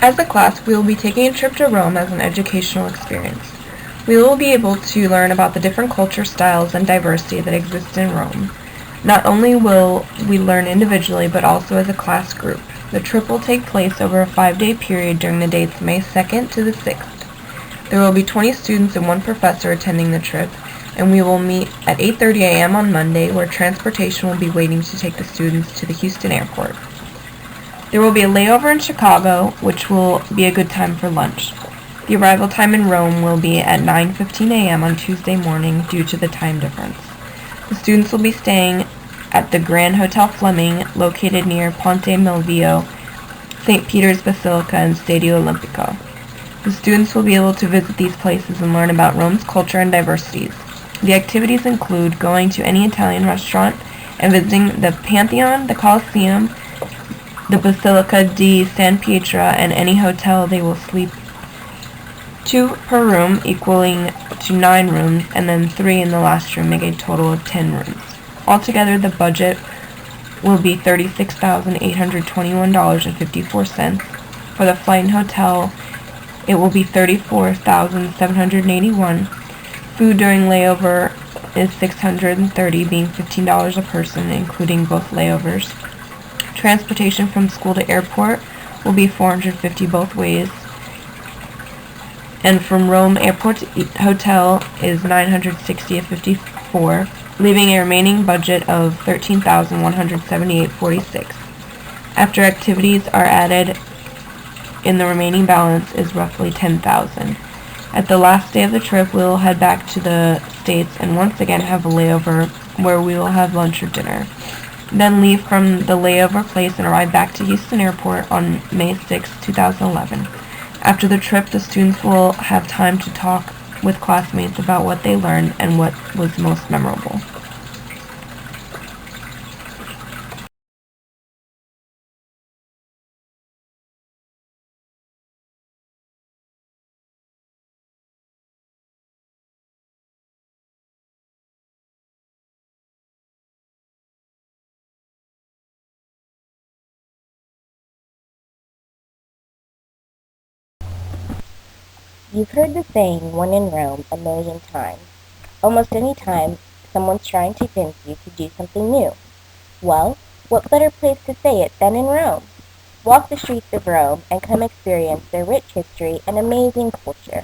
As a class, we will be taking a trip to Rome as an educational experience. We will be able to learn about the different culture styles and diversity that exist in Rome. Not only will we learn individually, but also as a class group. The trip will take place over a 5-day period during the dates May 2nd to the 6th. There will be 20 students and one professor attending the trip, and we will meet at 8:30 a.m. on Monday, where transportation will be waiting to take the students to the Houston airport. There will be a layover in Chicago, which will be a good time for lunch. The arrival time in Rome will be at 9:15 a.m. on Tuesday morning due to the time difference. The students will be staying at the Grand Hotel Fleming, located near Ponte Milvio, St. Peter's Basilica, and Stadio Olimpico. The students will be able to visit these places and learn about Rome's culture and diversities. The activities include going to any Italian restaurant and visiting the Pantheon, the Colosseum, the Basilica di San Pietro, and any hotel. They will sleep 2 per room, equaling to 9 rooms, and then 3 in the last room, making a total of 10 rooms. Altogether, the budget will be $36,821.54. For the flight and hotel, it will be $34,781. Food during layover is $630, being $15 a person, including both layovers. Transportation from school to airport will be $450 both ways, and from Rome airport to hotel is $960.54, leaving a remaining budget of $13,178.46. After activities are added in, the remaining balance is roughly $10,000. At the last day of the trip, we will head back to the States and once again have a layover where we will have lunch or dinner. Then leave from the layover place and arrive back to Houston Airport on May 6, 2011. After the trip, the students will have time to talk with classmates about what they learned and what was most memorable. You've heard the saying, "when in Rome," a million times. Almost any time someone's trying to convince you to do something new. Well, what better place to say it than in Rome? Walk the streets of Rome and come experience their rich history and amazing culture.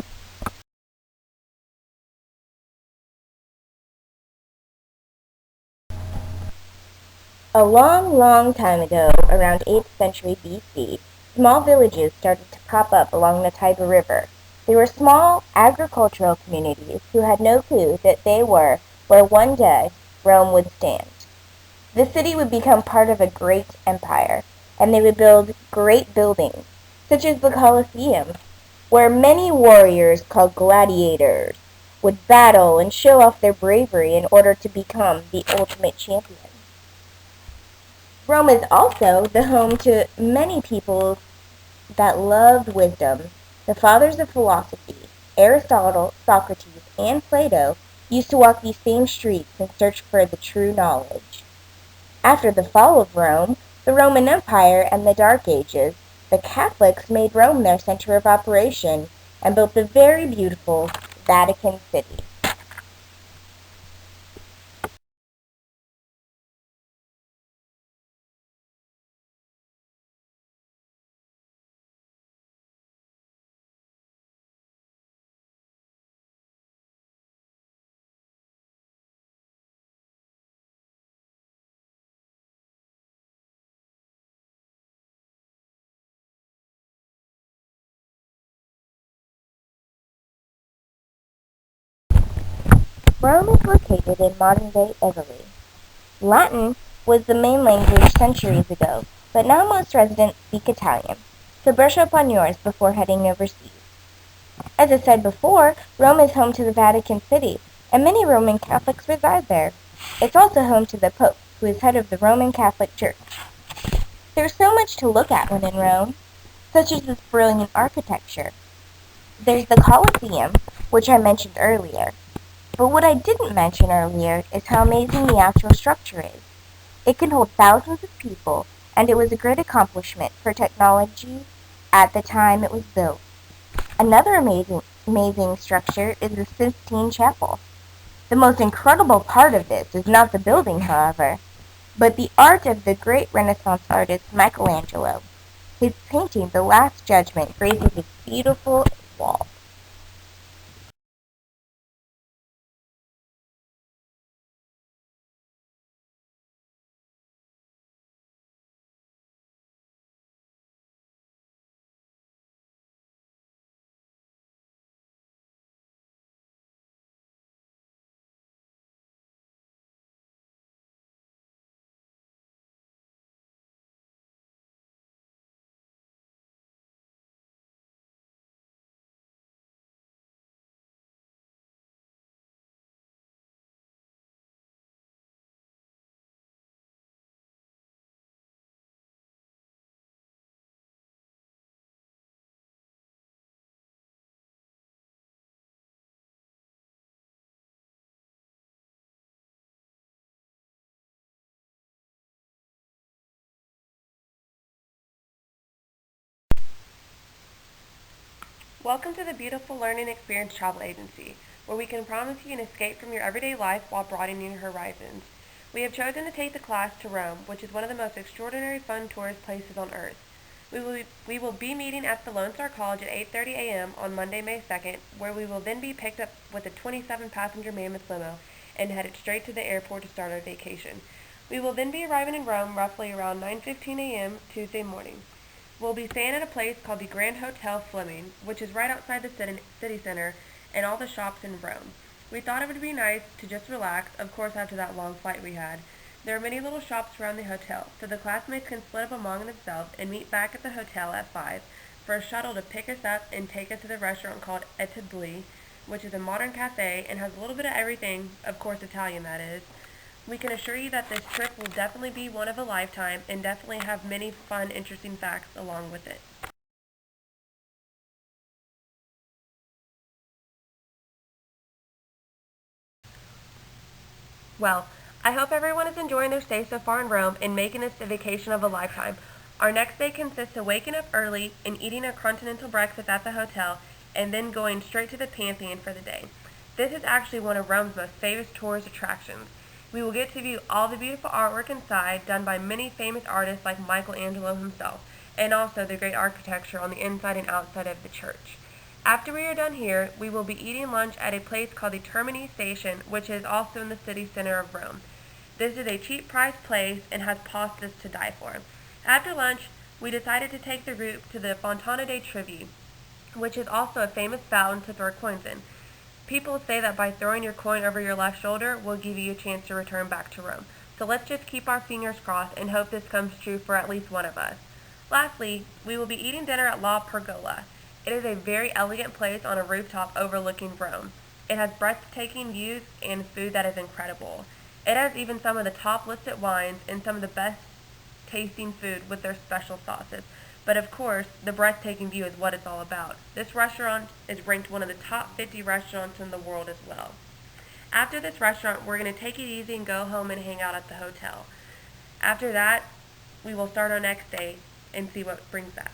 A long, long time ago, around 8th century BC, small villages started to pop up along the Tiber River. They were small agricultural communities who had no clue that they were where one day Rome would stand. The city would become part of a great empire, and they would build great buildings, such as the Colosseum, where many warriors called gladiators would battle and show off their bravery in order to become the ultimate champion. Rome is also the home to many people that loved wisdom. The fathers of philosophy, Aristotle, Socrates, and Plato, used to walk these same streets in search for the true knowledge. After the fall of Rome, the Roman Empire, and the Dark Ages, the Catholics made Rome their center of operation and built the very beautiful Vatican City. Rome is located in modern-day Italy. Latin was the main language centuries ago, but now most residents speak Italian, so brush up on yours before heading overseas. As I said before, Rome is home to the Vatican City, and many Roman Catholics reside there. It's also home to the Pope, who is head of the Roman Catholic Church. There's so much to look at when in Rome, such as this brilliant architecture. There's the Colosseum, which I mentioned earlier. But what I didn't mention earlier is how amazing the actual structure is. It can hold thousands of people, and it was a great accomplishment for technology at the time it was built. Another amazing structure is the Sistine Chapel. The most incredible part of this is not the building, however, but the art of the great Renaissance artist Michelangelo. His painting, The Last Judgment, graces its beautiful wall. Welcome to the Beautiful Learning Experience Travel Agency, where we can promise you an escape from your everyday life while broadening your horizons. We have chosen to take the class to Rome, which is one of the most extraordinary fun tourist places on earth. We will be meeting at the Lone Star College at 8:30 a.m. on Monday, May 2nd, where we will then be picked up with a 27-passenger mammoth limo and headed straight to the airport to start our vacation. We will then be arriving in Rome roughly around 9:15 a.m. Tuesday morning. We'll be staying at a place called the Grand Hotel Fleming, which is right outside the city center and all the shops in Rome. We thought it would be nice to just relax, of course after that long flight we had. There are many little shops around the hotel, so the classmates can split up among themselves and meet back at the hotel at 5 for a shuttle to pick us up and take us to the restaurant called Etabli, which is a modern cafe and has a little bit of everything, of course Italian that is. We can assure you that this trip will definitely be one of a lifetime and definitely have many fun, interesting facts along with it. Well, I hope everyone is enjoying their stay so far in Rome and making this the vacation of a lifetime. Our next day consists of waking up early and eating a continental breakfast at the hotel and then going straight to the Pantheon for the day. This is actually one of Rome's most famous tourist attractions. We will get to view all the beautiful artwork inside done by many famous artists like Michelangelo himself, and also the great architecture on the inside and outside of the church. After we are done here, we will be eating lunch at a place called the Termini Station, which is also in the city center of Rome. This is a cheap price place and has pastas to die for. After lunch, we decided to take the route to the Fontana dei Trevi, which is also a famous fountain to throw coins in. People say that by throwing your coin over your left shoulder will give you a chance to return back to Rome. So let's just keep our fingers crossed and hope this comes true for at least one of us. Lastly, we will be eating dinner at La Pergola. It is a very elegant place on a rooftop overlooking Rome. It has breathtaking views and food that is incredible. It has even some of the top listed wines and some of the best tasting food with their special sauces. But of course, the breathtaking view is what it's all about. This restaurant is ranked one of the top 50 restaurants in the world as well. After this restaurant, we're going to take it easy and go home and hang out at the hotel. After that, we will start our next day and see what brings that.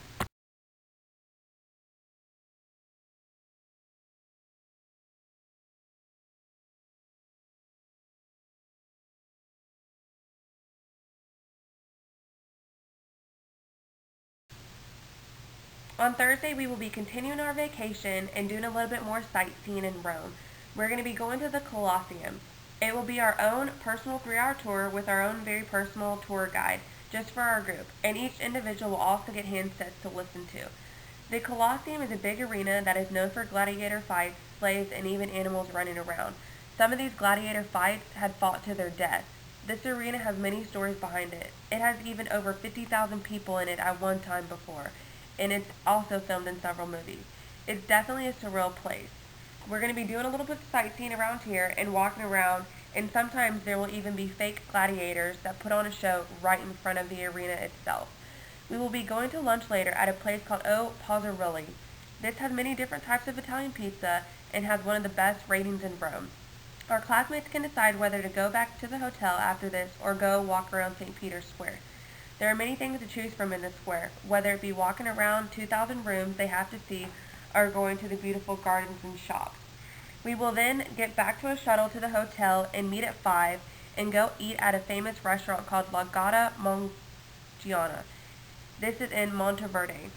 On Thursday, we will be continuing our vacation and doing a little bit more sightseeing in Rome. We're going to be going to the Colosseum. It will be our own personal 3-hour tour with our own very personal tour guide, just for our group, and each individual will also get handsets to listen to. The Colosseum is a big arena that is known for gladiator fights, slaves, and even animals running around. Some of these gladiator fights had fought to their death. This arena has many stories behind it. It has even over 50,000 people in it at one time before, and it's also filmed in several movies. It's definitely a surreal place. We're going to be doing a little bit of sightseeing around here and walking around, and sometimes there will even be fake gladiators that put on a show right in front of the arena itself. We will be going to lunch later at a place called O Pozzarilli. This has many different types of Italian pizza and has one of the best ratings in Rome. Our classmates can decide whether to go back to the hotel after this or go walk around St. Peter's Square. There are many things to choose from in the square, whether it be walking around 2,000 rooms they have to see or going to the beautiful gardens and shops. We will then get back to a shuttle to the hotel and meet at 5 and go eat at a famous restaurant called La Gata Mongiana. This is in Monteverde.